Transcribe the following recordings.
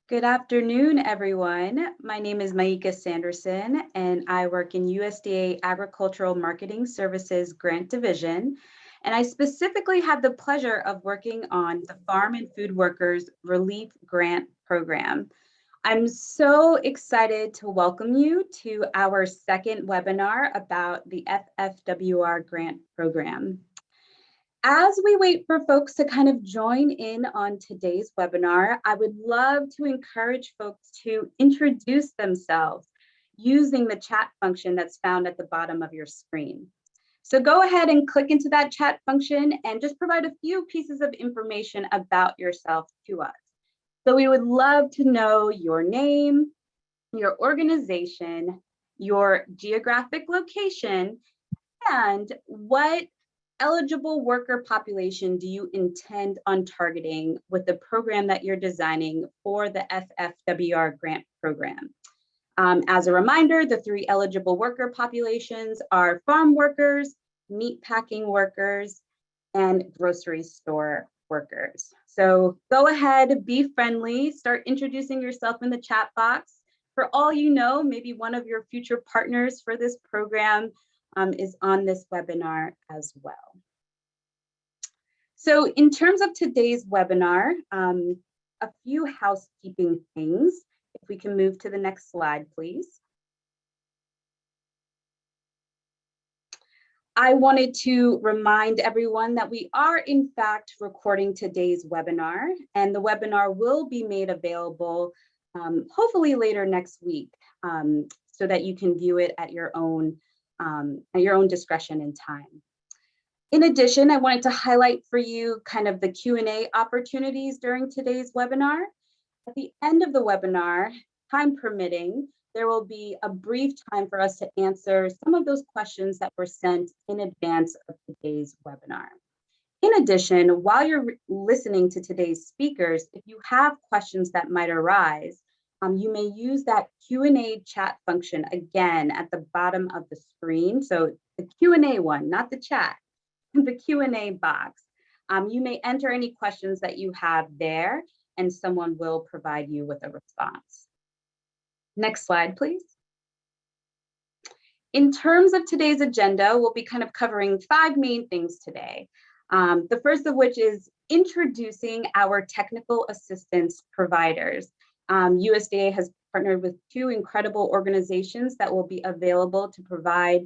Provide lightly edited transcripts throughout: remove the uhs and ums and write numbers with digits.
Good afternoon, everyone. My name is Maika Sanderson, and I work in USDA Agricultural Marketing Services Grant Division. And I specifically have the pleasure of working on the Farm and Food Workers Relief Grant Program. I'm so excited to welcome you to our second webinar about the FFWR Grant Program. As we wait for folks to kind of join in on today's webinar, I would love to encourage folks to introduce themselves using the chat function that's found at the bottom of your screen. So go ahead and click into that chat function and just provide a few pieces of information about yourself to us. So we would love to know your name, your organization, your geographic location, and what eligible worker population do you intend on targeting with the program that you're designing for the FFWR grant program? As a reminder, the three eligible worker populations are farm workers, meat packing workers, and grocery store workers. So go ahead, be friendly, start introducing yourself in the chat box. For all you know, maybe one of your future partners for this program is on this webinar as well. So in terms of today's webinar, a few housekeeping things. If we can move to the next slide, please. I wanted to remind everyone that we are in fact recording today's webinar, and the webinar will be made available hopefully later next week so that you can view it at your own discretion and time. In addition, I wanted to highlight for you kind of the Q&A opportunities during today's webinar. At the end of the webinar, time permitting, there will be a brief time for us to answer some of those questions that were sent in advance of today's webinar. In addition, while you're listening to today's speakers, if you have questions that might arise, you may use that Q&A chat function again at the bottom of the screen. So the Q&A one, not the chat, the Q&A box. You may enter any questions that you have there, and someone will provide you with a response. Next slide, please. In terms of today's agenda, we'll be kind of covering 5 main things today. The first of which is introducing our technical assistance providers. USDA has partnered with 2 incredible organizations that will be available to provide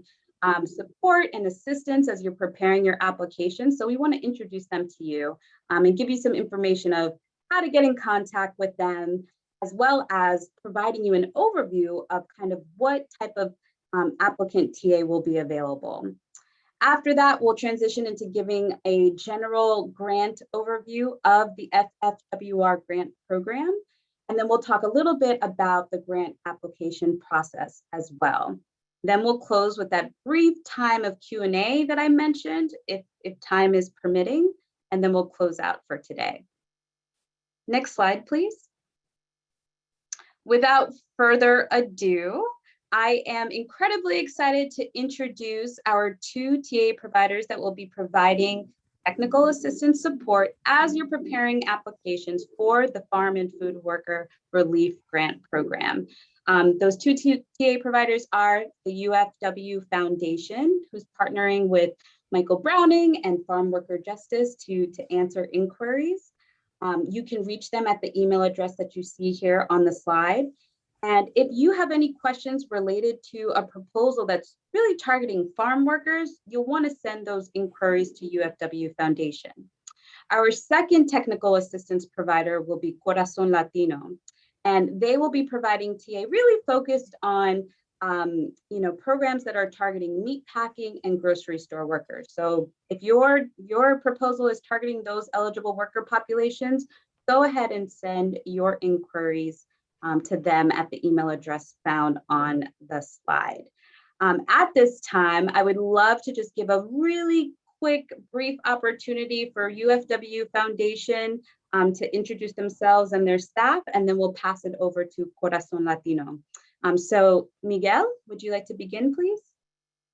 support and assistance as you're preparing your application. So we want to introduce them to you and give you some information of how to get in contact with them, as well as providing you an overview of kind of what type of applicant TA will be available. After that, we'll transition into giving a general grant overview of the FFWR grant program. And then we'll talk a little bit about the grant application process as well. Then we'll close with that brief time of Q&A that I mentioned, if time is permitting, and then we'll close out for today. Next slide, please. Without further ado, I am incredibly excited to introduce our 2 TA providers that will be providing technical assistance support as you're preparing applications for the Farm and Food Worker Relief Grant Program. Those 2 TA providers are the UFW Foundation, who's partnering with Michael Browning and Farm Worker Justice to answer inquiries. You can reach them at the email address that you see here on the slide. And if you have any questions related to a proposal that's really targeting farm workers, you'll want to send those inquiries to UFW Foundation. Our second technical assistance provider will be Corazon Latino, and they will be providing TA really focused on programs that are targeting meat packing and grocery store workers. So if your proposal is targeting those eligible worker populations, go ahead and send your inquiries to them at the email address found on the slide. At this time, I would love to just give a really quick, brief opportunity for UFW Foundation to introduce themselves and their staff, and then we'll pass it over to Corazon Latino. So Miguel, would you like to begin, please?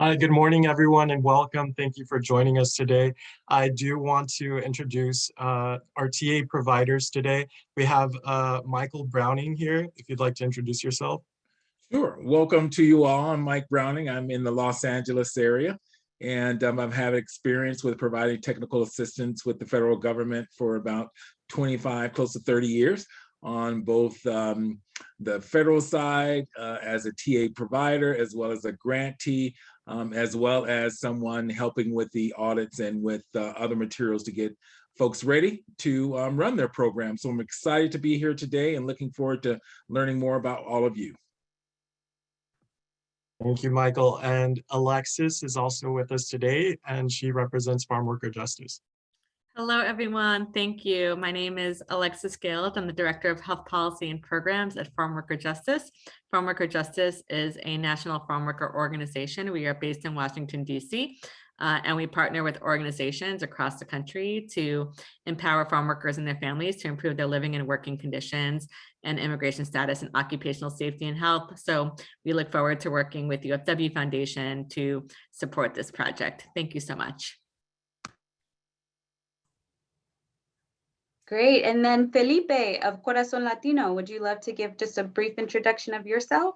Good morning, everyone, and welcome. Thank you for joining us today. I do want to introduce our TA providers today. We have Michael Browning here, if you'd like to introduce yourself. Sure. Welcome to you all. I'm Mike Browning. I'm in the Los Angeles area, and I've had experience with providing technical assistance with the federal government for about 25, close to 30 years on both the federal side as a TA provider, as well as a grantee, as well as someone helping with the audits and with other materials to get folks ready to run their program. So I'm excited to be here today and looking forward to learning more about all of you. Thank you, Michael. And Alexis is also with us today, and she represents Farm Worker Justice. Hello, everyone. Thank you. My name is Alexis Gales. I'm the Director of Health Policy and Programs at Farm Worker Justice. Farm Worker Justice is a national farm worker organization. We are based in Washington, D.C., and we partner with organizations across the country to empower farm workers and their families to improve their living and working conditions and immigration status and occupational safety and health. So we look forward to working with UFW Foundation to support this project. Thank you so much. Great. And then Felipe of Corazon Latino, would you love to give just a brief introduction of yourself?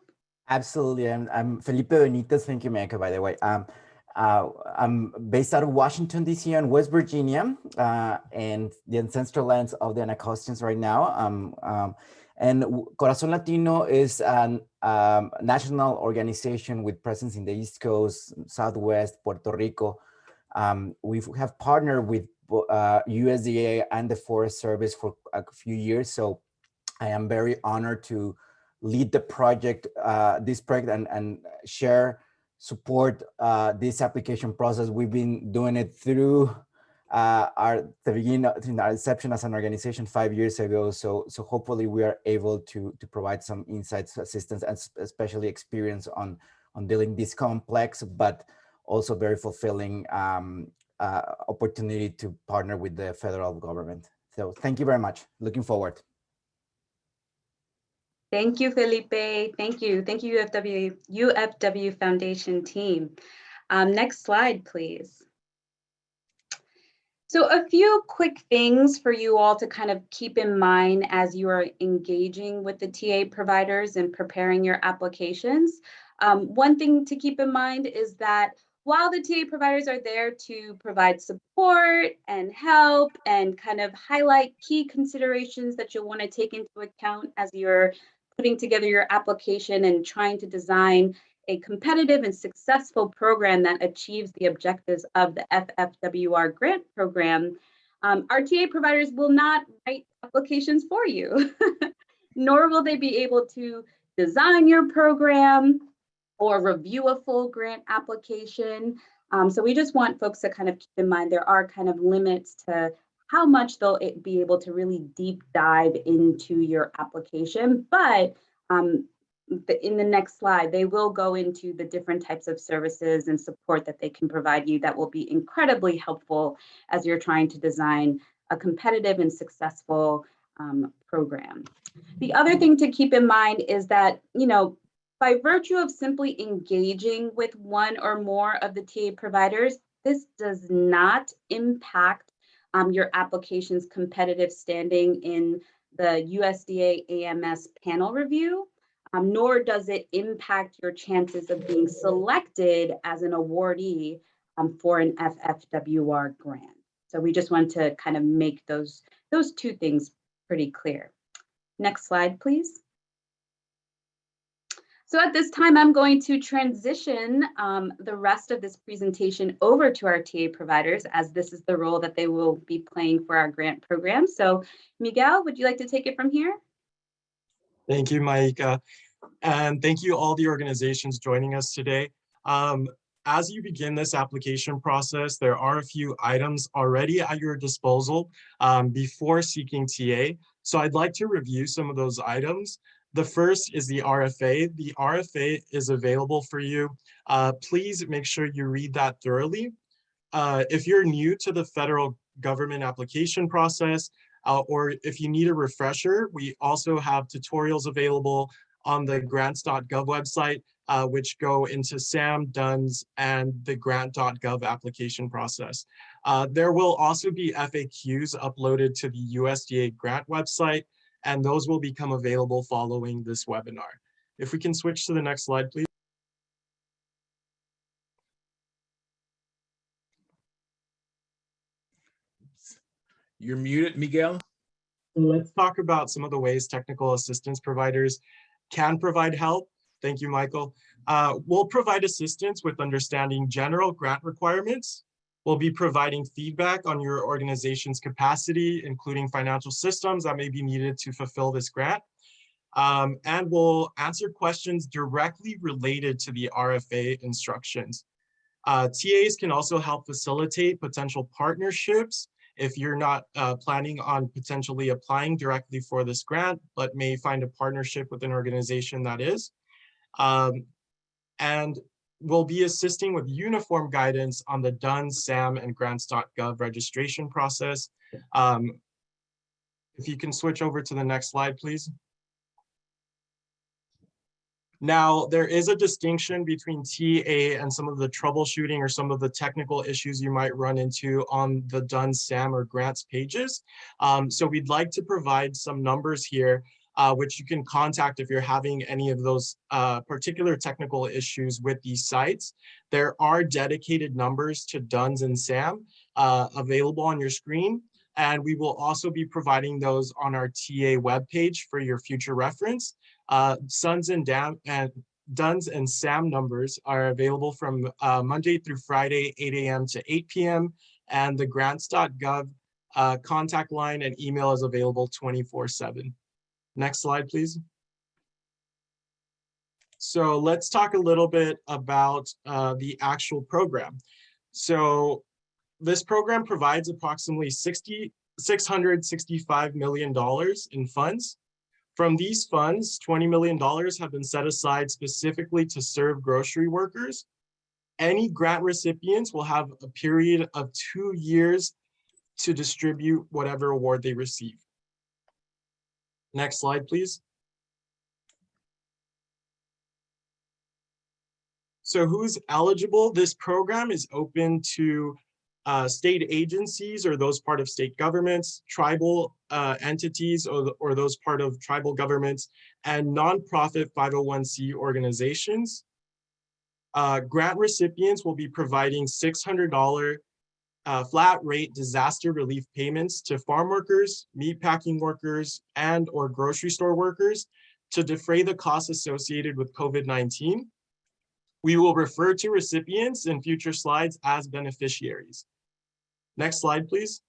Absolutely. I'm Felipe Benitez. Thank you, Mecca, by the way. I'm based out of Washington, D.C. and West Virginia, and the ancestral lands of the Anacostans right now. And Corazon Latino is a national organization with presence in the East Coast, Southwest, Puerto Rico. We have partnered with USDA and the Forest Service for a few years. So I am very honored to lead the project, this project, and support this application process. We've been doing it through our inception as an organization 5 years ago. So hopefully we are able to provide some insights, assistance, and especially experience on dealing this complex, but also very fulfilling opportunity to partner with the federal government. So thank you very much. Looking forward. Thank you, Felipe. Thank you. Thank you, UFW Foundation team. Next slide, please. So a few quick things for you all to kind of keep in mind as you are engaging with the TA providers and preparing your applications. One thing to keep in mind is that while the TA providers are there to provide support and help and kind of highlight key considerations that you'll want to take into account as you're putting together your application and trying to design a competitive and successful program that achieves the objectives of the FFWR grant program, our TA providers will not write applications for you, nor will they be able to design your program or review a full grant application. So we just want folks to kind of keep in mind there are kind of limits to how much they'll be able to really deep dive into your application. But in the next slide, they will go into the different types of services and support that they can provide you that will be incredibly helpful as you're trying to design a competitive and successful program. The other thing to keep in mind is that, by virtue of simply engaging with one or more of the TA providers, this does not impact your application's competitive standing in the USDA AMS panel review, nor does it impact your chances of being selected as an awardee for an FFWR grant. So we just want to kind of make those two things pretty clear. Next slide, please. So at this time, I'm going to transition the rest of this presentation over to our TA providers, as this is the role that they will be playing for our grant program. So Miguel, would you like to take it from here? Thank you, Maika. And thank you all the organizations joining us today. As you begin this application process, there are a few items already at your disposal before seeking TA. So I'd like to review some of those items. The first is the RFA. The RFA is available for you. Please make sure you read that thoroughly. If you're new to the federal government application process, or if you need a refresher, we also have tutorials available on the grants.gov website, which go into SAM, DUNS, and the grant.gov application process. There will also be FAQs uploaded to the USDA grant website, and those will become available following this webinar. If we can switch to the next slide, please. You're muted, Miguel. Let's talk about some of the ways technical assistance providers can provide help. Thank you, Michael. We'll provide assistance with understanding general grant requirements. We'll be providing feedback on your organization's capacity, including financial systems that may be needed to fulfill this grant. And we'll answer questions directly related to the RFA instructions. TAs can also help facilitate potential partnerships if you're not planning on potentially applying directly for this grant, but may find a partnership with an organization that is. And we'll be assisting with uniform guidance on the DUNS, SAM, and grants.gov registration process. If you can switch over to the next slide, please. Now, there is a distinction between TA and some of the troubleshooting or some of the technical issues you might run into on the DUNS, SAM, or grants pages. So we'd like to provide some numbers here, which you can contact if you're having any of those particular technical issues with these sites. There are dedicated numbers to DUNS and SAM available on your screen. And we will also be providing those on our TA webpage for your future reference. DUNS and SAM numbers are available from Monday through Friday, 8 a.m. to 8 p.m. And the grants.gov contact line and email is available 24/7. Next slide, please. So let's talk a little bit about the actual program. So this program provides approximately $665 million in funds. From these funds, $20 million have been set aside specifically to serve grocery workers. Any grant recipients will have a period of 2 years to distribute whatever award they receive. Next slide, please. So who's eligible? This program is open to state agencies or those part of state governments, tribal entities or those part of tribal governments, and nonprofit 501c organizations. Grant recipients will be providing $600 flat rate disaster relief payments to farm workers, meatpacking workers, and or grocery store workers to defray the costs associated with COVID-19. We will refer to recipients in future slides as beneficiaries. Next slide, please.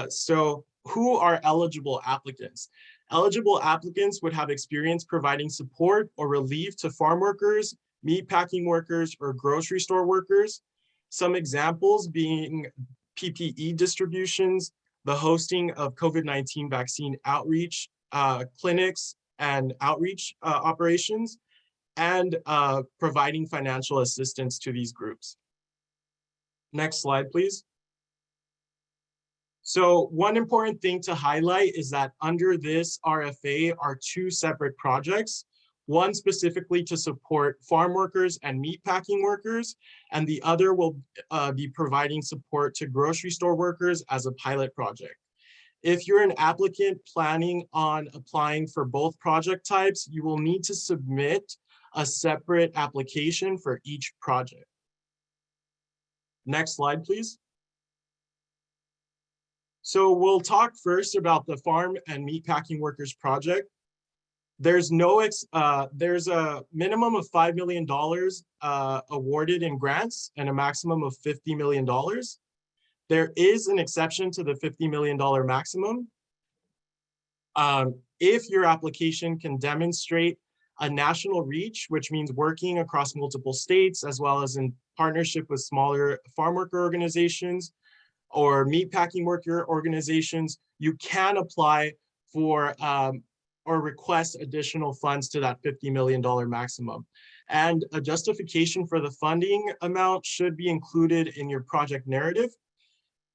So who are eligible applicants? Eligible applicants would have experience providing support or relief to farm workers, meatpacking workers, or grocery store workers. Some examples being PPE distributions, the hosting of COVID-19 vaccine outreach clinics and outreach operations, and providing financial assistance to these groups. Next slide, please. So one important thing to highlight is that under this RFA are 2 separate projects, one specifically to support farm workers and meatpacking workers, and the other will be providing support to grocery store workers as a pilot project. If you're an applicant planning on applying for both project types, you will need to submit a separate application for each project. Next slide, please. So we'll talk first about the farm and meatpacking workers project. There's a minimum of $5 million awarded in grants and a maximum of $50 million. There is an exception to the $50 million maximum. If your application can demonstrate a national reach, which means working across multiple states, as well as in partnership with smaller farm worker organizations or meatpacking worker organizations, you can apply for or request additional funds to that $50 million maximum. And a justification for the funding amount should be included in your project narrative.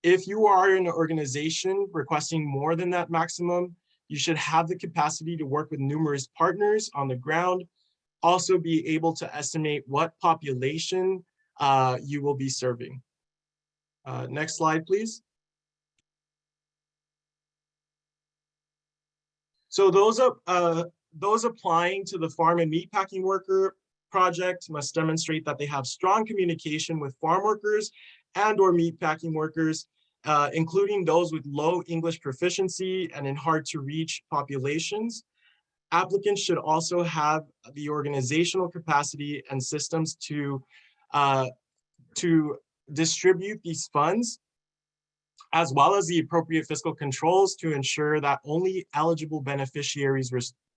If you are an organization requesting more than that maximum, You should have the capacity to work with numerous partners on the ground, also be able to estimate what population you will be serving. Next slide, please. So those applying to the farm and meatpacking worker project must demonstrate that they have strong communication with farm workers and or meatpacking workers, including those with low English proficiency and in hard to reach populations. Applicants should also have the organizational capacity and systems to distribute these funds, as well as the appropriate fiscal controls to ensure that only eligible beneficiaries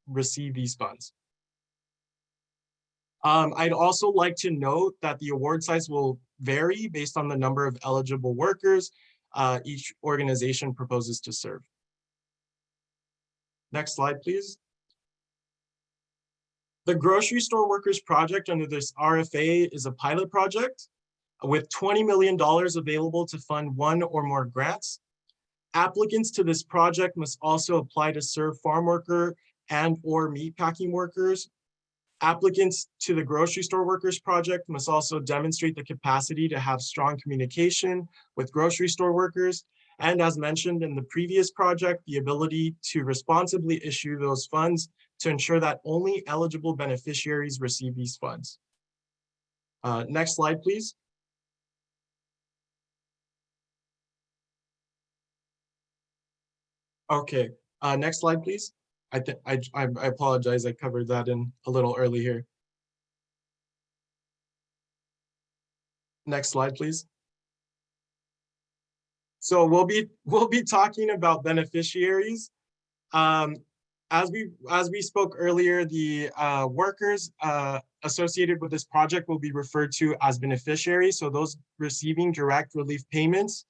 receive these funds. I'd also like to note that the award size will vary based on the number of eligible workers each organization proposes to serve. Next slide, please. The grocery store workers project under this RFA is a pilot project with $20 million available to fund one or more grants. Applicants to this project must also apply to serve farm worker and or meatpacking workers. Applicants to the grocery store workers project must also demonstrate the capacity to have strong communication with grocery store workers. And as mentioned in the previous project, the ability to responsibly issue those funds to ensure that only eligible beneficiaries receive these funds. Next slide, please. Okay, next slide, please. I apologize, I covered that in a little early here. Next slide, please. So we'll be talking about beneficiaries. As we spoke earlier, the workers associated with this project will be referred to as beneficiaries. So those receiving direct relief payments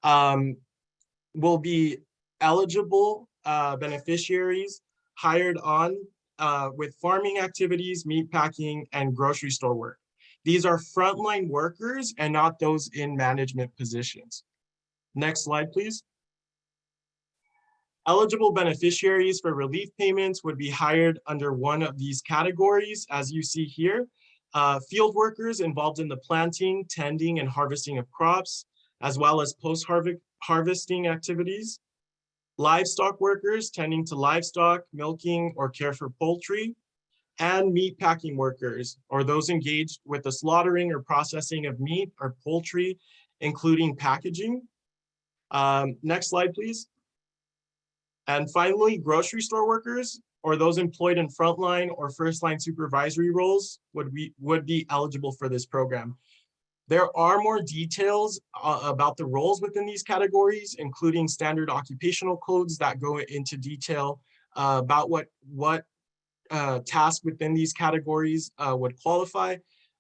will be eligible beneficiaries hired on with farming activities, meatpacking, and grocery store work. These are frontline workers and not those in management positions. Next slide, please. Eligible beneficiaries for relief payments would be hired under one of these categories, as you see here. Field workers involved in the planting, tending, and harvesting of crops, as well as post-harvesting activities. Livestock workers tending to livestock, milking, or care for poultry. And meatpacking workers, or those engaged with the slaughtering or processing of meat or poultry, including packaging. Next slide, please. And finally, grocery store workers, or those employed in frontline or first-line supervisory roles would be eligible for this program. There are more details about the roles within these categories, including standard occupational codes that go into detail about what tasks within these categories would qualify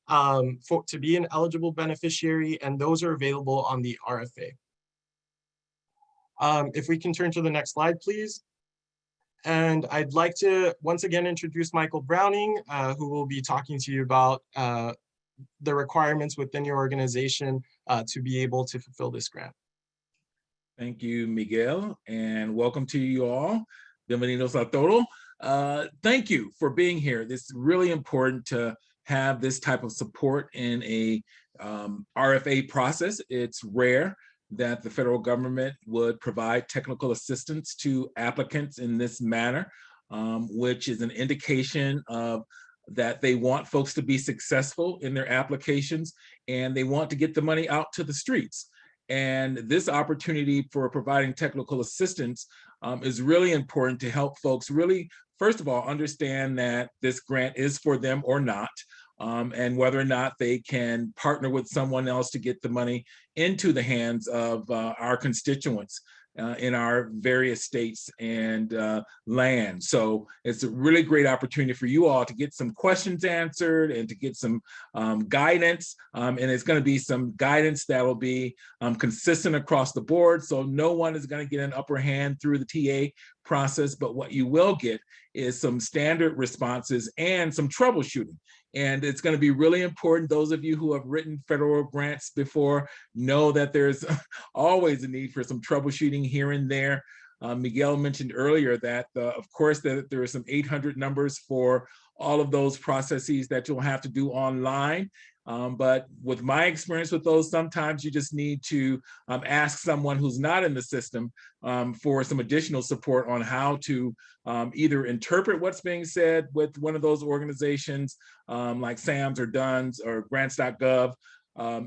to be an eligible beneficiary, and those are available on the RFA. If we can turn to the next slide, please. And I'd like to once again introduce Michael Browning, who will be talking to you about the requirements within your organization to be able to fulfill this grant. Thank you, Miguel, and welcome to you all. Bienvenidos a todos. Thank you for being here. This is really important to have this type of support in a RFA process. It's rare that the federal government would provide technical assistance to applicants in this manner, which is an indication of that they want folks to be successful in their applications and they want to get the money out to the streets. And this opportunity for providing technical assistance is really important to help folks really, first of all, understand that this grant is for them or not, and whether or not they can partner with someone else to get the money into the hands of our constituents in our various states and land. So it's a really great opportunity for you all to get some questions answered and to get some guidance. And it's going to be some guidance that will be consistent across the board. So no one is going to get an upper hand through the TA process, but what you will get is some standard responses and some troubleshooting. And it's going to be really important. Those of you who have written federal grants before know that there's always a need for some troubleshooting here and there. Miguel mentioned earlier that, of course, that there are some 800 numbers for all of those processes that you'll have to do online. But with my experience with those, sometimes you just need to ask someone who's not in the system for some additional support on how to either interpret what's being said with one of those organizations like SAMS or DUNS or grants.gov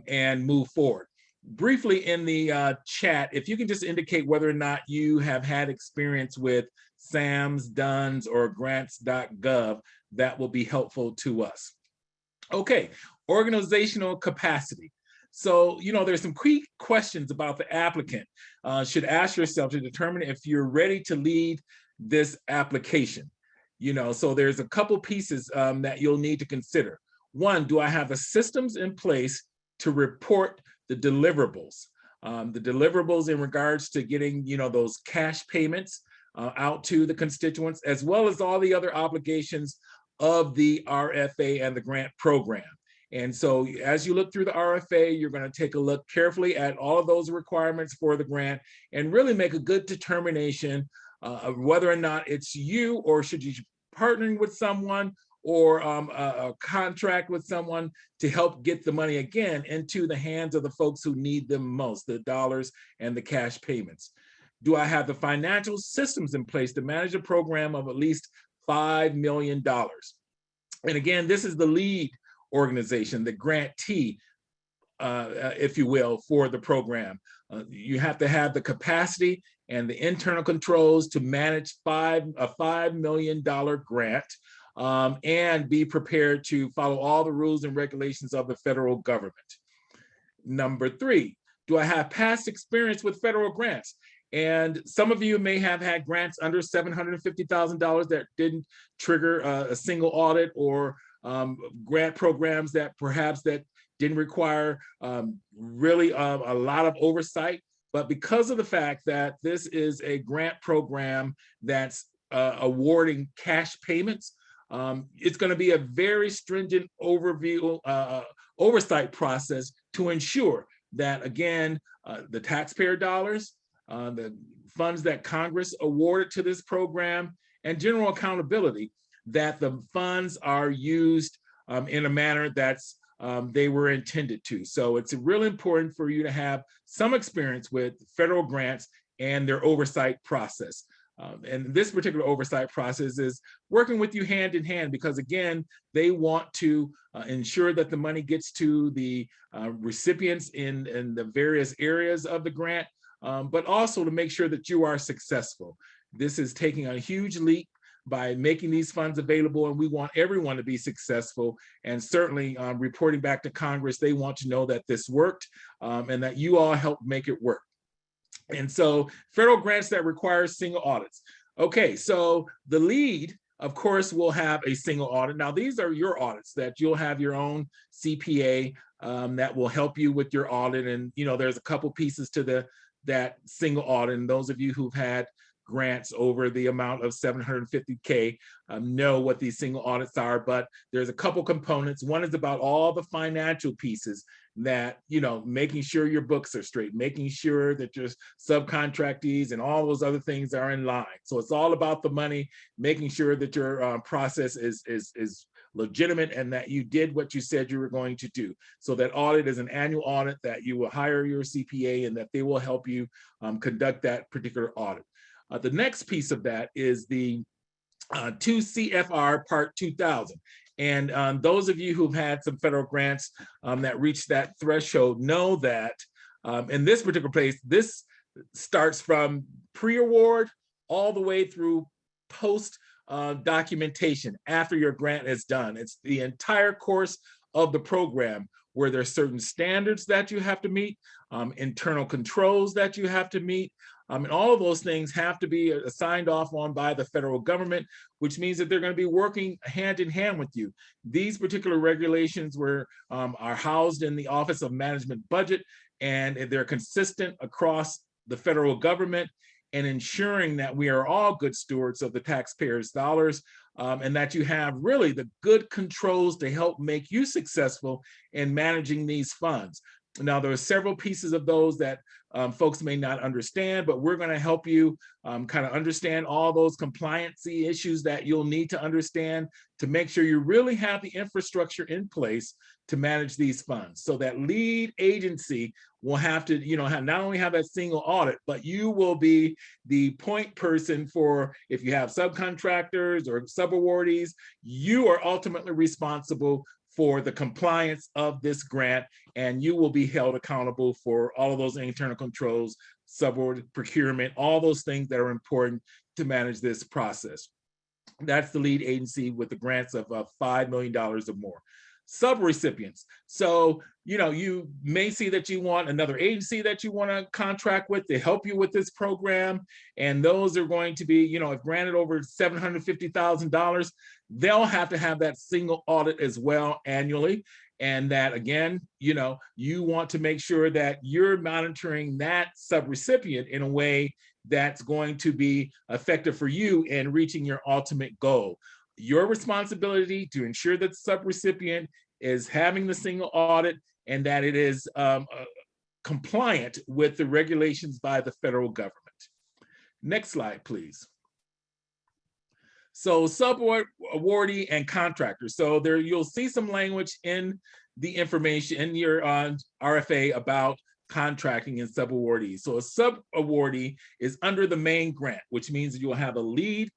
and move forward. Briefly in the chat, if you can just indicate whether or not you have had experience with SAMS, DUNS, or grants.gov, that will be helpful to us. Okay, organizational capacity. So, there's some key questions about the applicant should ask yourself to determine if you're ready to lead this application. So there's a couple pieces that you'll need to consider. One, do I have the systems in place to report the deliverables? The deliverables in regards to getting, those cash payments out to the constituents, as well as all the other obligations of the RFA and the grant program. And so as you look through the RFA, you're going to take a look carefully at all of those requirements for the grant and really make a good determination of whether or not it's you, or should you be partnering with someone or a contract with someone to help get the money again into the hands of the folks who need them most, the dollars and the cash payments. Do I have the financial systems in place to manage a program of at least $5 million? And again, this is the lead organization, the grantee, if you will, for the program. You have to have the capacity and the internal controls to manage a $5 million grant and be prepared to follow all the rules and regulations of the federal government. Number 3, do I have past experience with federal grants? And some of you may have had grants under $750,000 that didn't trigger a single audit, or grant programs that perhaps that didn't require really a lot of oversight. But because of the fact that this is a grant program that's awarding cash payments, it's going to be a very stringent oversight process to ensure that, again, the taxpayer dollars, the funds that Congress awarded to this program, and general accountability, that the funds are used in a manner that's they were intended to. So it's really important for you to have some experience with federal grants and their oversight process. And this particular oversight process is working with you hand in hand, because again, they want to ensure that the money gets to the recipients in the various areas of the grant, but also to make sure that you are successful. This is taking a huge leap by making these funds available, and we want everyone to be successful. And certainly reporting back to Congress, they want to know that this worked and that you all helped make it work. And so federal grants that require single audits. Okay, so the lead, of course, will have a single audit. Now, these are your audits that you'll have your own CPA that will help you with your audit. And, there's a couple pieces to that single audit. And those of you who've had grants over the amount of $750K know what these single audits are, but there's a couple components. One is about all the financial pieces that, making sure your books are straight, making sure that your subcontractees and all those other things are in line. So it's all about the money, making sure that your process is legitimate and that you did what you said you were going to do. So that audit is an annual audit that you will hire your CPA and that they will help you conduct that particular audit. The next piece of that is the 2 CFR Part 2000. And those of you who've had some federal grants that reach that threshold know that in this particular place, this starts from pre-award all the way through post documentation after your grant is done. It's the entire course of the program where there's certain standards that you have to meet, internal controls that you have to meet, and all of those things have to be signed off on by the federal government, which means that they're going to be working hand in hand with you. These particular regulations are housed in the Office of Management Budget, and they're consistent across the federal government, and ensuring that we are all good stewards of the taxpayers' dollars, and that you have really the good controls to help make you successful in managing these funds. Now, there are several pieces of those that folks may not understand, but we're going to help you kind of understand all those compliancy issues that you'll need to understand to make sure you really have the infrastructure in place to manage these funds. So that lead agency will have to, not only have that single audit, but you will be the point person for, if you have subcontractors or subawardees, you are ultimately responsible for the compliance of this grant, and you will be held accountable for all of those internal controls, subaward procurement, all those things that are important to manage this process. That's the lead agency with the grants of $5 million or more. Subrecipients. So, you may see that you want another agency that you want to contract with to help you with this program. And those are going to be, if granted over $750,000, they'll have to have that single audit as well annually. And that, again, you want to make sure that you're monitoring that subrecipient in a way that's going to be effective for you in reaching your ultimate goal. Your responsibility to ensure that the subrecipient is having the single audit and that it is compliant with the regulations by the federal government. Next slide, please. So subawardee and contractors. So there you'll see some language in the information in your RFA about contracting and subawardees. So a subawardee is under the main grant, which means that you'll have a lead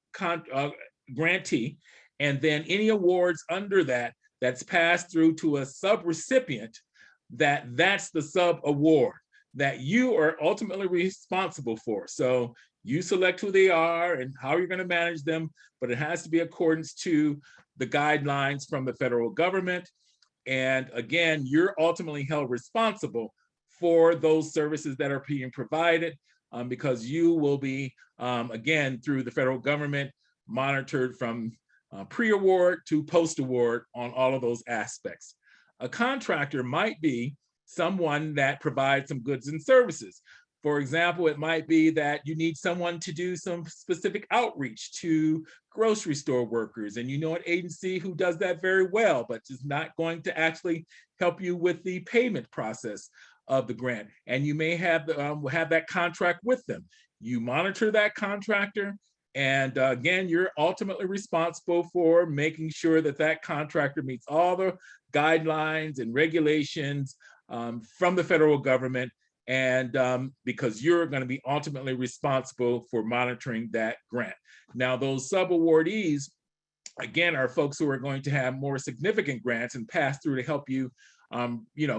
grantee, and then any awards under that that's passed through to a subrecipient, that's the sub award that you are ultimately responsible for. So you select who they are and how you're going to manage them, but it has to be accordance to the guidelines from the federal government. And again, you're ultimately held responsible for those services that are being provided because you will be, again, through the federal government, monitored from pre-award to post-award on all of those aspects. A contractor might be someone that provides some goods and services. For example, it might be that you need someone to do some specific outreach to grocery store workers, and you know an agency who does that very well, but is not going to actually help you with the payment process of the grant. And you may have that contract with them. You monitor that contractor, and again, you're ultimately responsible for making sure that that contractor meets all the guidelines and regulations from the federal government, and because you're going to be ultimately responsible for monitoring that grant. Now, those subawardees, again, are folks who are going to have more significant grants and pass through to help you,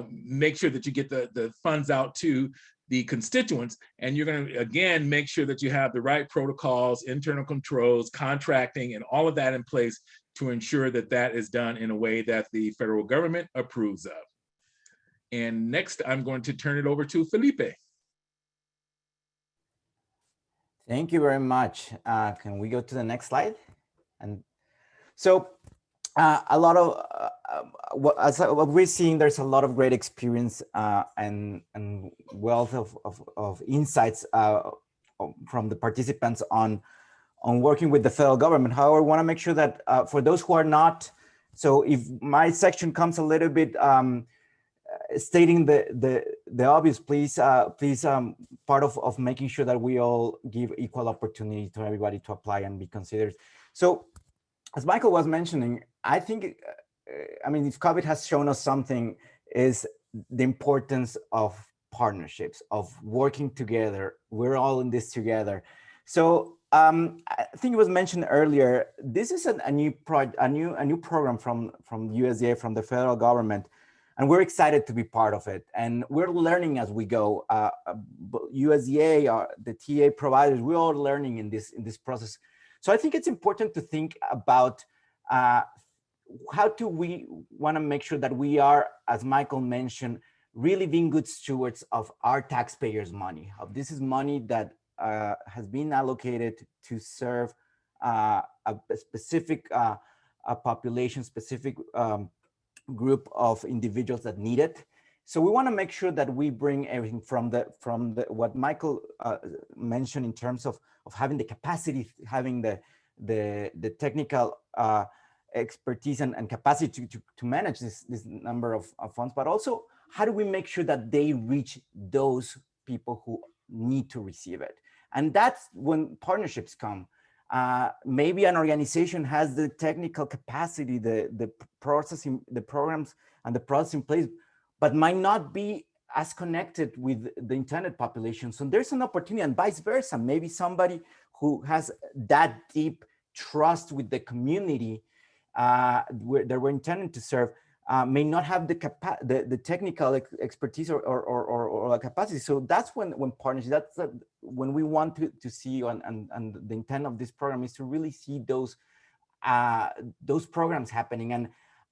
make sure that you get the funds out to the constituents, and you're going to, again, make sure that you have the right protocols, internal controls, contracting, and all of that in place to ensure that that is done in a way that the federal government approves of. And next, I'm going to turn it over to Felipe. Thank you very much. Can we go to the next slide? And so a lot of what we're seeing, there's a lot of great experience and wealth of insights from the participants on working with the federal government. However, I want to make sure that for those who are not, so if my section comes a little bit stating the obvious, please part of making sure that we all give equal opportunity to everybody to apply and be considered. So as Michael was mentioning, I think, if COVID has shown us something, is the importance of partnerships, of working together. We're all in this together. So I think it was mentioned earlier, this is a new program from USDA, from the federal government, and we're excited to be part of it. And we're learning as we go. USDA, the TA providers, we're all learning in this process. So I think it's important to think about how do we want to make sure that we are, as Michael mentioned, really being good stewards of our taxpayers' money. This is money that has been allocated to serve a specific population, specific group of individuals that need it. So we want to make sure that we bring everything from what Michael mentioned in terms of having the capacity, having the technical expertise and capacity to manage this number of funds, but also how do we make sure that they reach those people who need to receive it? And that's when partnerships come. Maybe an organization has the technical capacity, the processing, the programs and the process in place, but might not be as connected with the intended population. So there's an opportunity, and vice versa. Maybe somebody who has that deep trust with the community that we're intending to serve may not have the technical expertise or capacity. So that's when partnerships, that's when we want to see, and the intent of this program is to really see those programs happening.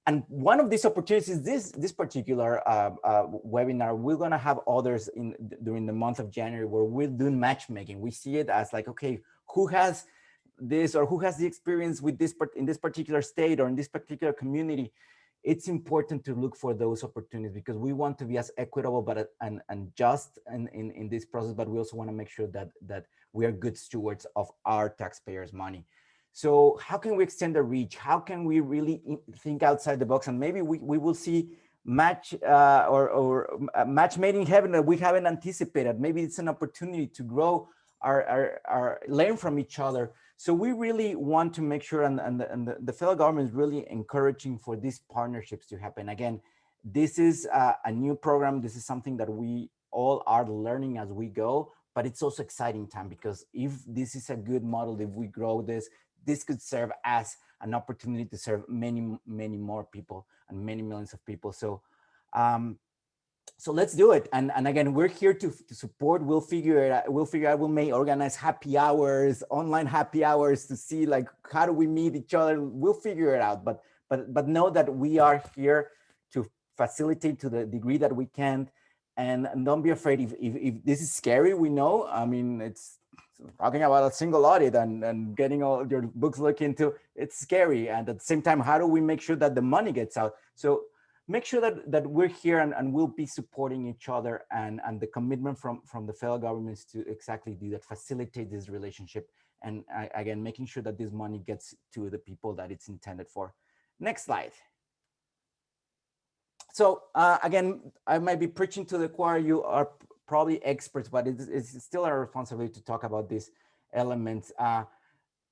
And one of these opportunities is this particular webinar. We're going to have others during the month of January where we're doing matchmaking. We see it as like, okay, who has this or who has the experience with this in this particular state or in this particular community. It's important to look for those opportunities because we want to be as equitable and just in this process, but we also want to make sure that we are good stewards of our taxpayers' money. So how can we extend the reach? How can we really think outside the box? And maybe we will see match made in heaven that we haven't anticipated. Maybe it's an opportunity to grow our learn from each other. So we really want to make sure, and the federal government is really encouraging for these partnerships to happen. Again, this is a new program. This is something that we all are learning as we go, but it's also exciting time because if this is a good model, if we grow this could serve as an opportunity to serve many, many more people and many millions of people. So, so let's do it. And again, we're here to support. We'll figure it out. We may organize happy hours, online happy hours to see like, how do we meet each other? We'll figure it out. But know that we are here to facilitate to the degree that we can. And don't be afraid if this is scary, we know. I mean, it's talking about a single audit and getting all your books looked into, it's scary. And at the same time, how do we make sure that the money gets out? So make sure that we're here and we'll be supporting each other, and the commitment from the federal government is to exactly do that, facilitate this relationship. And again, making sure that this money gets to the people that it's intended for. Next slide. So again, I might be preaching to the choir. You are probably experts, but it's still our responsibility to talk about these elements.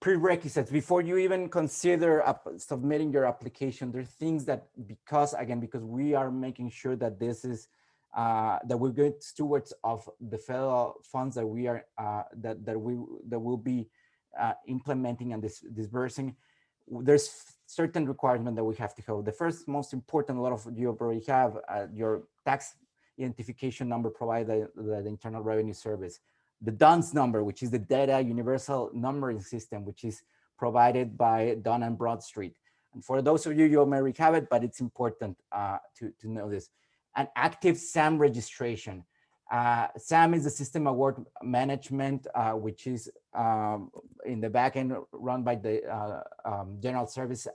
Prerequisites, before you even consider submitting your application, there are things that, because we are making sure that this is, that we're good stewards of the federal funds that we are, that will be implementing and disbursing. There's certain requirements that we have to have. The first, most important, a lot of you already have your tax identification number provided by the Internal Revenue Service. The DUNS number, which is the Data Universal Numbering System, which is provided by Dun & Bradstreet. And for those of you, you may already have it, but it's important to know this. An active SAM registration. SAM is the System Award Management, which is in the back end run by the General Service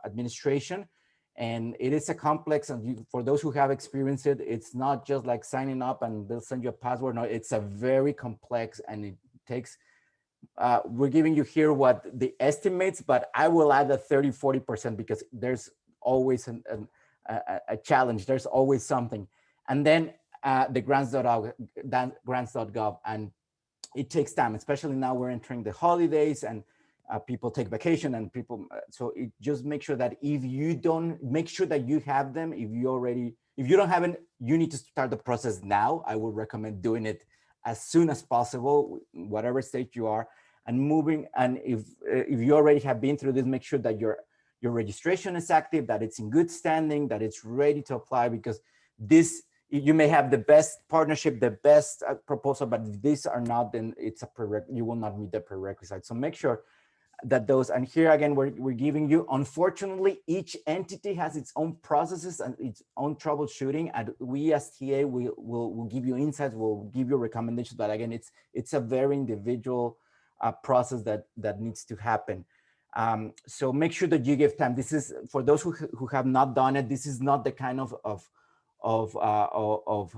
Administration. And it is a complex, and for those who have experienced it, it's not just like signing up and they'll send you a password. No, it's a very complex, and it takes, we're giving you here what the estimates, but I will add a 30–40% because there's always a challenge. There's always something. And then the grants.gov, and it takes time, especially now we're entering the holidays and people take vacation and people, so it just make sure that if you don't, make sure that you have them. If you don't have it, you need to start the process now. I would recommend doing it as soon as possible, whatever stage you are, and moving. And if you already have been through this, make sure that your registration is active, that it's in good standing, that it's ready to apply, because this, you may have the best partnership, the best proposal, but if these are not, then it's you will not meet the prerequisites. So make sure that those, and here again, we're giving you, unfortunately, each entity has its own processes and its own troubleshooting, and we as TA will give you insights, we'll give you recommendations, but again, it's a very individual process that needs to happen. So make sure that you give time. This is for those who have not done it. This is not the kind of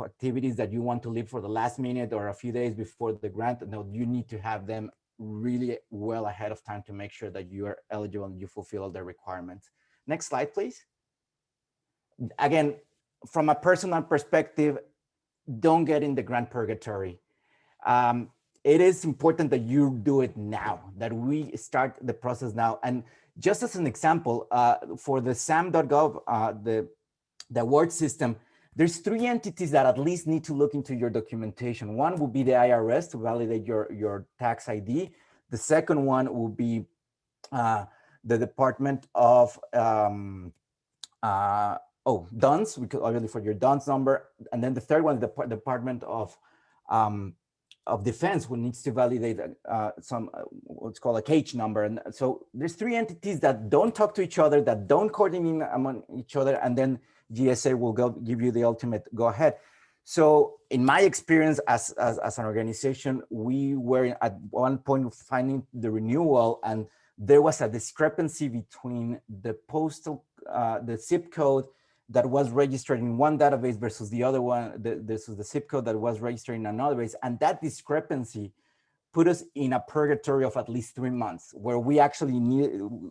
activities that you want to leave for the last minute or a few days before the grant. No, you need to have them really well ahead of time to make sure that you are eligible and you fulfill all the requirements. Next slide, please. Again, from a personal perspective, don't get in the grant purgatory. It is important that you do it now, that we start the process now. And just as an example, for the SAM.gov, the award system, there's 3 entities that at least need to look into your documentation. One will be the IRS to validate your tax ID. The second one will be the Department of DUNS, because obviously for your DUNS number. And then the third one, the Department of Defense, who needs to validate what's called a cage number. And so there's 3 entities that don't talk to each other, that don't coordinate among each other, and then GSA will give you the ultimate go ahead. So in my experience as an organization, we were at one point finding the renewal, and there was a discrepancy between the postal, the zip code that was registered in one database versus the other one. This is the zip code that was registered in another base. And that discrepancy put us in a purgatory of at least 3 months, where we actually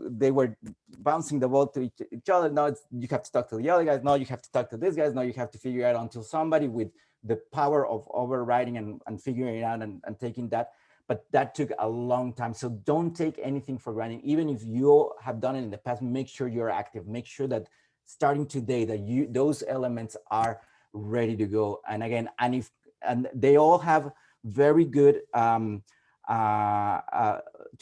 they were bouncing the ball to each other. No, you have to talk to the other guys. No, you have to talk to these guys. No, you have to figure it out until somebody with the power of overriding and figuring it out and taking that. But that took a long time. So don't take anything for granted. Even if you have done it in the past, make sure you're active. Make sure that starting today that those elements are ready to go. And again, and they all have very good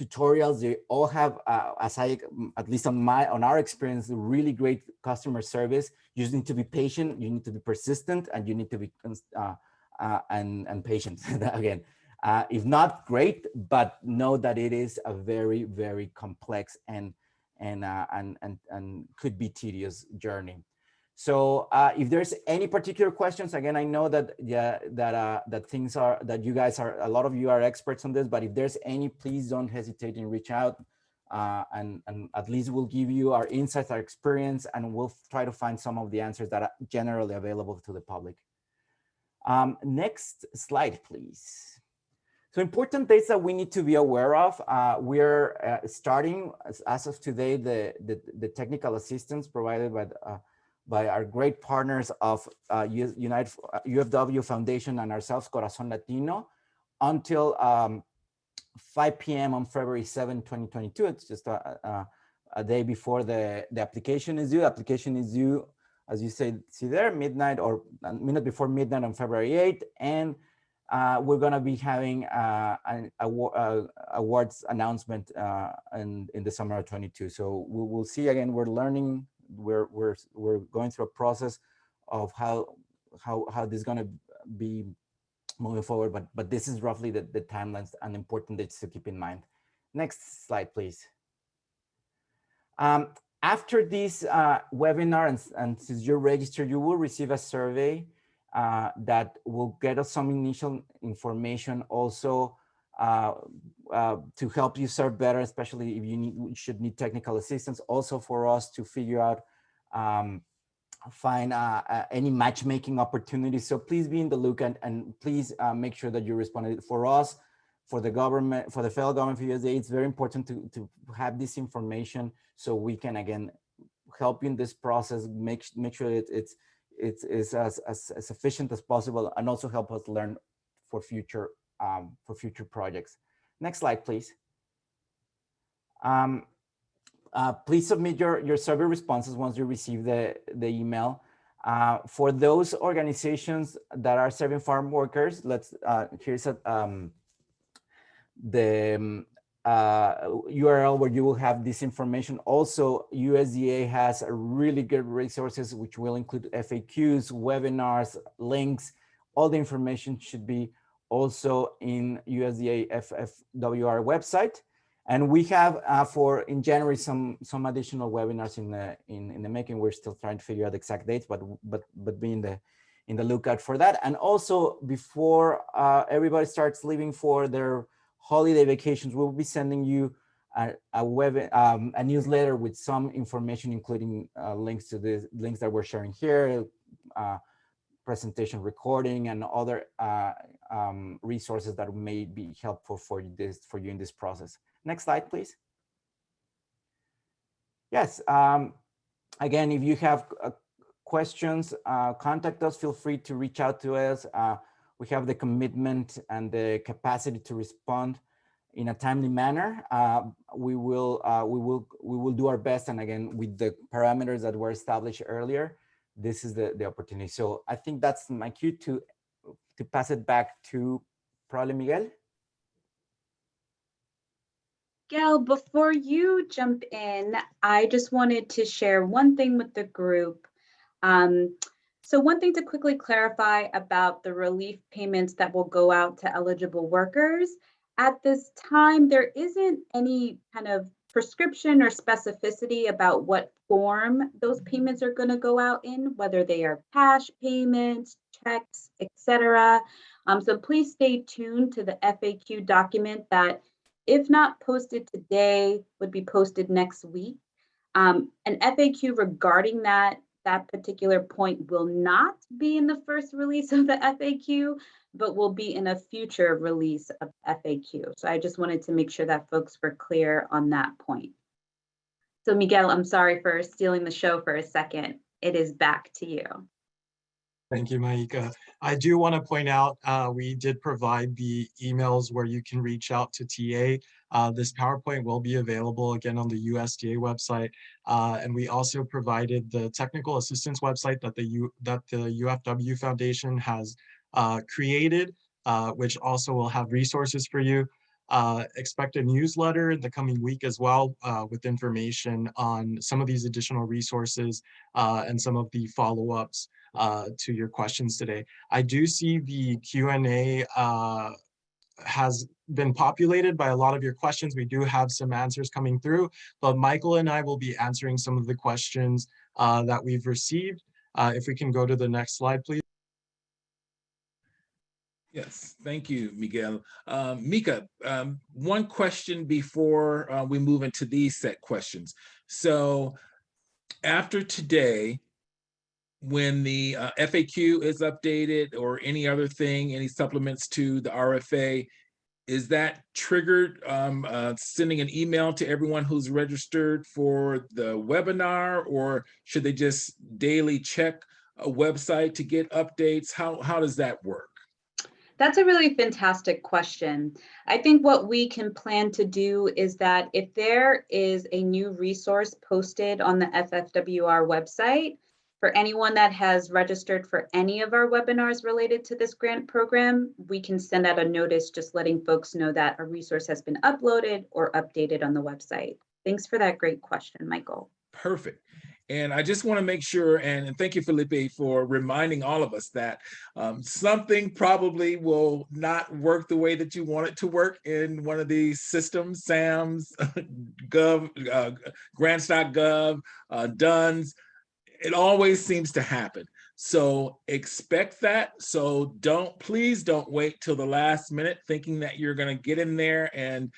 tutorials. They all have, at least on our experience, really great customer service. You just need to be patient. You need to be persistent, and you need to be and patient. Again, if not great, but know that it is a very, very complex and could be tedious journey. So if there's any particular questions, again, I know that that you guys are, a lot of you are experts on this, but if there's any, please don't hesitate and reach out, and at least we'll give you our insights, our experience, and we'll try to find some of the answers that are generally available to the public. Next slide, please. So important dates that we need to be aware of. We're starting as of today the technical assistance provided by our great partners of UFW Foundation and ourselves, Corazon Latino, until 5 p.m. on February 7, 2022. It's just a day before the application is due. Application is due, as you see there, midnight or a minute before midnight on February 8th. And we're going to be having an awards announcement in the summer of 22. So we'll see. Again, we're learning. We're going through a process of how this is going to be moving forward. But this is roughly the timelines and important dates to keep in mind. Next slide, please. After this webinar, and since you're registered, you will receive a survey that will get us some initial information also to help you serve better, especially if you should need technical assistance. Also for us to figure out, find any matchmaking opportunities. So please be in the look and please make sure that you respond. For us, for the government, for the federal government, for USA, it's very important to have this information so we can, again, help you in this process, make sure it's as efficient as possible, and also help us learn for future projects. Next slide, please. Please submit your survey responses once you receive the email. For those organizations that are serving farm workers, here's the URL where you will have this information. Also, USDA has really good resources, which will include FAQs, webinars, links. All the information should be also in USDA FFWR website. And we have in January some additional webinars in the making. We're still trying to figure out the exact dates, but be in the lookout for that. And also, before everybody starts leaving for their holiday vacations, we'll be sending you a newsletter with some information, including links to the links that we're sharing here, presentation recording, and other resources that may be helpful for you in this process. Next slide, please. Yes. Again, if you have questions, contact us. Feel free to reach out to us. We have the commitment and the capacity to respond in a timely manner. We will do our best. And again, with the parameters that were established earlier, this is the opportunity. So I think that's my cue to pass it back to probably Miguel. Gail, before you jump in, I just wanted to share one thing with the group. So one thing to quickly clarify about the relief payments that will go out to eligible workers. At this time, there isn't any kind of prescription or specificity about what form those payments are going to go out in, whether they are cash payments, checks, etc. So please stay tuned to the FAQ document that, if not posted today, would be posted next week. An FAQ regarding that particular point will not be in the first release of the FAQ, but will be in a future release of FAQ. So I just wanted to make sure that folks were clear on that point. So Miguel, I'm sorry for stealing the show for a second. It is back to you. Thank you, Maika. I do want to point out, we did provide the emails where you can reach out to TA. This PowerPoint will be available again on the USDA website. And we also provided the technical assistance website that the UFW Foundation has created, which also will have resources for you. Expect a newsletter in the coming week as well, with information on some of these additional resources and some of the follow-ups to your questions today. I do see the Q&A has been populated by a lot of your questions. We do have some answers coming through, but Michael and I will be answering some of the questions that we've received. If we can go to the next slide, please. Yes, thank you, Miguel. Mika, one question before we move into these set questions. So after today, when the FAQ is updated or any other thing, any supplements to the RFA, is that triggered sending an email to everyone who's registered for the webinar, or should they just daily check a website to get updates? How does that work? That's a really fantastic question. I think what we can plan to do is that if there is a new resource posted on the FFWR website, for anyone that has registered for any of our webinars related to this grant program, we can send out a notice just letting folks know that a resource has been uploaded or updated on the website. Thanks for that great question, Michael. Perfect. And I just want to make sure, and thank you, Felipe, for reminding all of us that something probably will not work the way that you want it to work in one of these systems, SAMS, Gov, grants.gov, DUNS. It always seems to happen. So expect that. So please don't wait till the last minute thinking that you're going to get in there and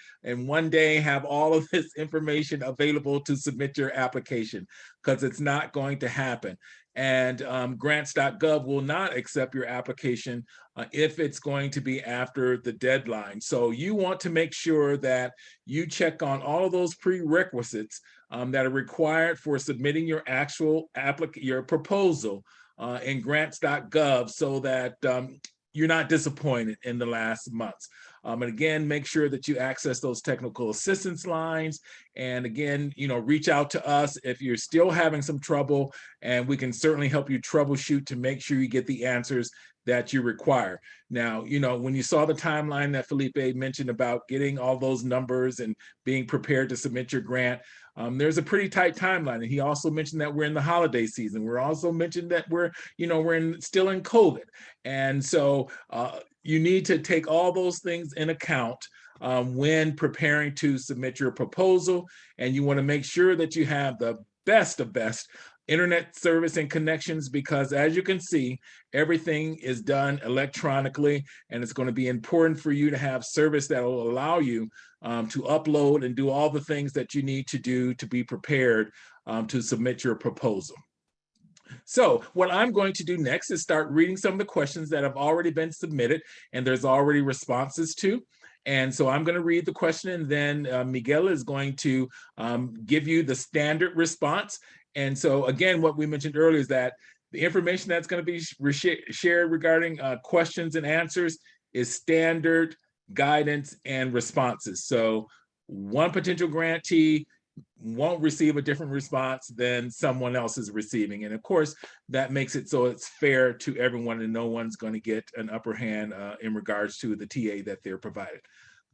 one day have all of this information available to submit your application, because it's not going to happen. And grants.gov will not accept your application if it's going to be after the deadline. So you want to make sure that you check on all of those prerequisites that are required for submitting your actual your proposal in grants.gov, so that you're not disappointed in the last months. And again, make sure that you access those technical assistance lines. And again, reach out to us if you're still having some trouble, and we can certainly help you troubleshoot to make sure you get the answers that you require. Now, when you saw the timeline that Felipe mentioned about getting all those numbers and being prepared to submit your grant, there's a pretty tight timeline. And he also mentioned that we're in the holiday season. We're also mentioned that we're still in COVID. And so you need to take all those things in account when preparing to submit your proposal. And you want to make sure that you have the best of best internet service and connections, because as you can see, everything is done electronically, and it's going to be important for you to have service that will allow you to upload and do all the things that you need to do to be prepared to submit your proposal. So what I'm going to do next is start reading some of the questions that have already been submitted and there's already responses to. And so I'm going to read the question, and then Miguel is going to give you the standard response. And so again, what we mentioned earlier is that The information that's going to be shared regarding questions and answers is standard guidance and responses. So one potential grantee won't receive a different response than someone else is receiving. And of course, that makes it so it's fair to everyone and no one's going to get an upper hand in regards to the TA that they're provided.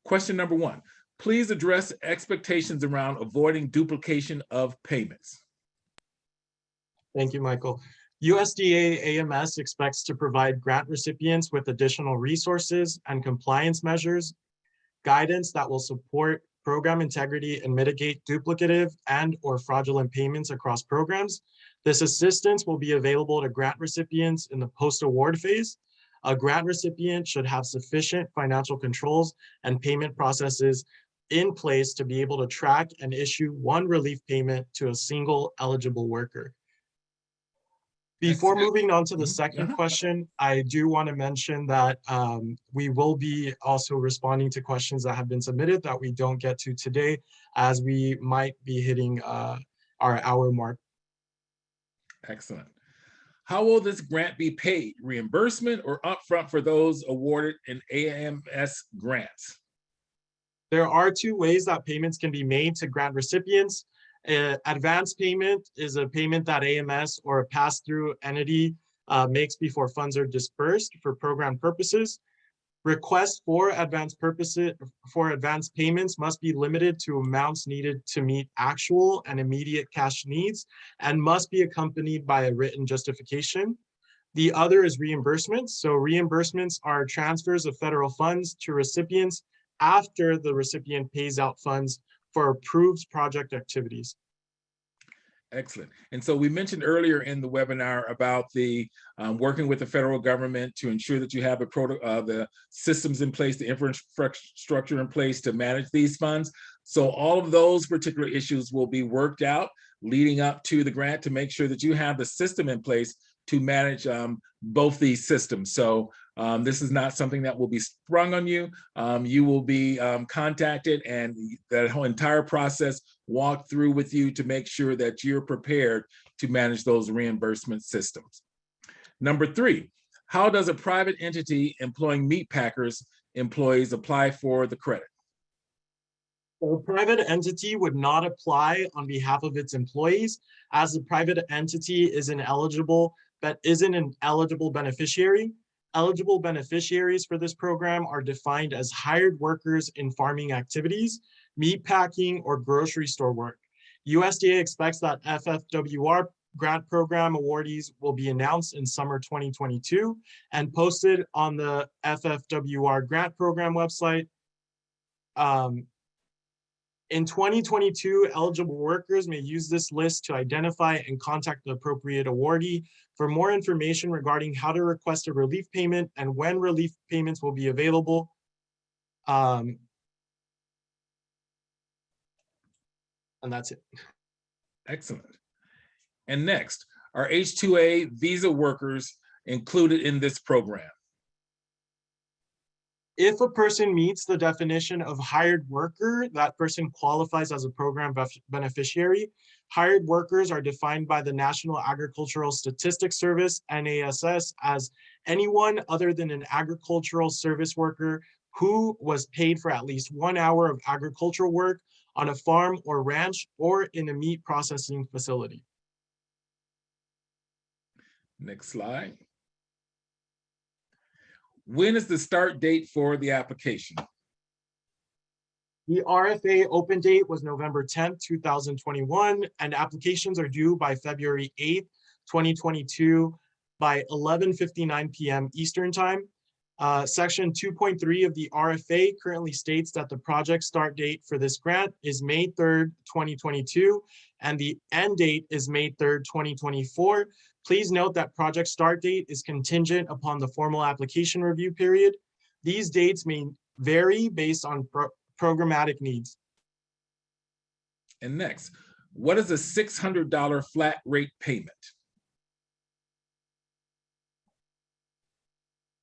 Question number 1, please address expectations around avoiding duplication of payments. Thank you, Michael. USDA AMS expects to provide grant recipients with additional resources and compliance measures, guidance that will support program integrity and mitigate duplicative and/or fraudulent payments across programs. This assistance will be available to grant recipients in the post-award phase. A grant recipient should have sufficient financial controls and payment processes in place to be able to track and issue one relief payment to a single eligible worker. Before moving on to the second question, I do want to mention that we will be also responding to questions that have been submitted that we don't get to today, as we might be hitting our hour mark. Excellent. How will this grant be paid? Reimbursement or upfront for those awarded in AMS grants? There are 2 ways that payments can be made to grant recipients. Advance payment is a payment that AMS or a pass-through entity makes before funds are dispersed for program purposes. Requests for advance payments must be limited to amounts needed to meet actual and immediate cash needs and must be accompanied by a written justification. The other is reimbursements. So reimbursements are transfers of federal funds to recipients after the recipient pays out funds for approved project activities. Excellent. And so we mentioned earlier in the webinar about the working with the federal government to ensure that you have the systems in place, the infrastructure in place to manage these funds. So all of those particular issues will be worked out leading up to the grant to make sure that you have the system in place to manage both these systems. So this is not something that will be sprung on you. You will be contacted and that whole entire process walked through with you to make sure that you're prepared to manage those reimbursement systems. Number 3, how does a private entity employing meat packers employees apply for the credit? A private entity would not apply on behalf of its employees, as the private entity isn't an eligible beneficiary. Eligible beneficiaries for this program are defined as hired workers in farming activities, meat packing, or grocery store work. USDA expects that FFWR grant program awardees will be announced in summer 2022 and posted on the FFWR grant program website. In 2022, eligible workers may use this list to identify and contact the appropriate awardee for more information regarding how to request a relief payment and when relief payments will be available. And that's it. Excellent. And next, are H-2A visa workers included in this program? If a person meets the definition of hired worker, that person qualifies as a program beneficiary. Hired workers are defined by the National Agricultural Statistics Service, NASS, as anyone other than an agricultural service worker who was paid for at least 1 hour of agricultural work on a farm or ranch or in a meat processing facility. Next slide. When is the start date for the application? The RFA open date was November 10th, 2021, and applications are due by February 8th, 2022 by 11:59 p.m. Eastern Time. Section 2.3 of the RFA currently states that the project start date for this grant is May 3rd, 2022, and the end date is May 3rd, 2024. Please note that project start date is contingent upon the formal application review period. These dates may vary based on programmatic needs. And next, what is a $600 flat rate payment?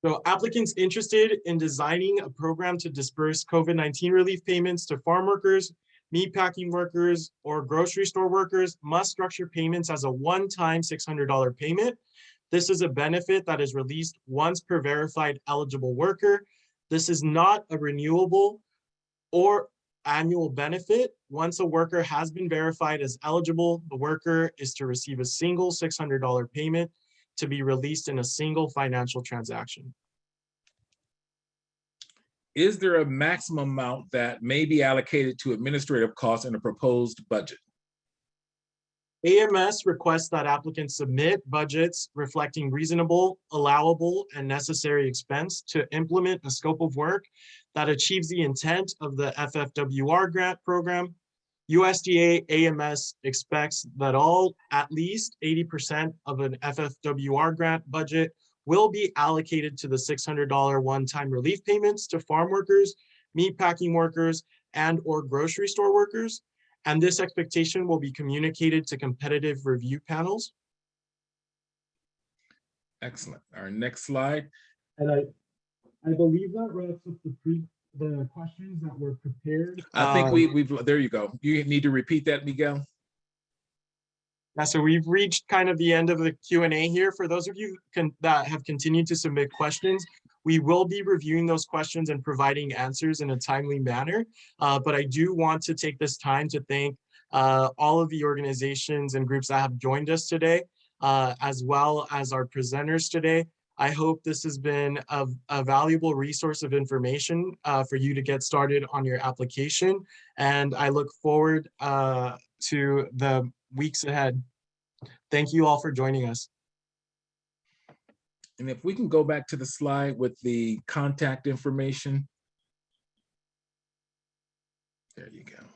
So applicants interested in designing a program to disperse COVID-19 relief payments to farm workers meatpacking workers, or grocery store workers must structure payments as a one-time $600 payment. This is a benefit that is released once per verified eligible worker. This is not a renewable or annual benefit. Once a worker has been verified as eligible, the worker is to receive a single $600 payment to be released in a single financial transaction. Is there a maximum amount that may be allocated to administrative costs in a proposed budget? AMS requests that applicants submit budgets reflecting reasonable, allowable, and necessary expense to implement a scope of work that achieves the intent of the FFWR grant program. USDA AMS expects that at least 80% of an FFWR grant budget will be allocated to the $600 one-time relief payments to farm workers, meatpacking workers, and/or grocery store workers. And this expectation will be communicated to competitive review panels. Excellent. Our next slide. And I believe that wraps up the questions that were prepared. I think we've, there you go. You need to repeat that, Miguel. Yeah, so we've reached kind of the end of the Q&A here. For those of you that have continued to submit questions, we will be reviewing those questions and providing answers in a timely manner. But I do want to take this time to thank all of the organizations and groups that have joined us today, as well as our presenters today. I hope this has been a valuable resource of information for you to get started on your application. And I look forward to the weeks ahead. Thank you all for joining us. And if we can go back to the slide with the contact information. There you go.